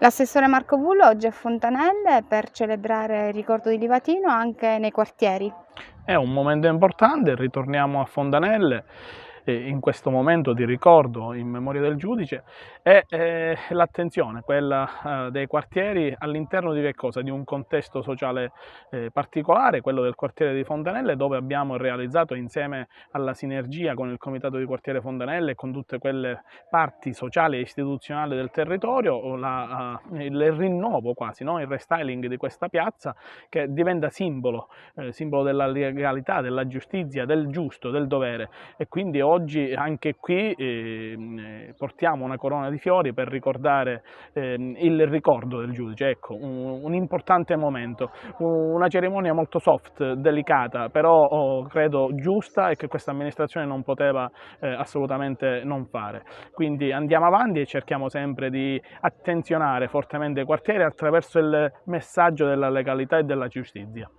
L'assessore Marco Bullo oggi è a Fontanelle per celebrare il ricordo di Livatino anche nei quartieri. È un momento importante, ritorniamo a Fontanelle in questo momento di ricordo in memoria del giudice e l'attenzione, quella dei quartieri all'interno di che cosa? Di un contesto sociale particolare, quello del quartiere di Fontanelle, dove abbiamo realizzato insieme alla sinergia con il Comitato di Quartiere Fontanelle e con tutte quelle parti sociali e istituzionali del territorio, il rinnovo quasi, no? Il restyling di questa piazza che diventa simbolo della legalità, della giustizia, del giusto, del dovere, e quindi oggi anche qui portiamo una corona di fiori per ricordare il ricordo del giudice, ecco, un importante momento, una cerimonia molto soft, delicata, però credo giusta e che questa amministrazione non poteva assolutamente non fare. Quindi andiamo avanti e cerchiamo sempre di attenzionare fortemente i quartieri attraverso il messaggio della legalità e della giustizia.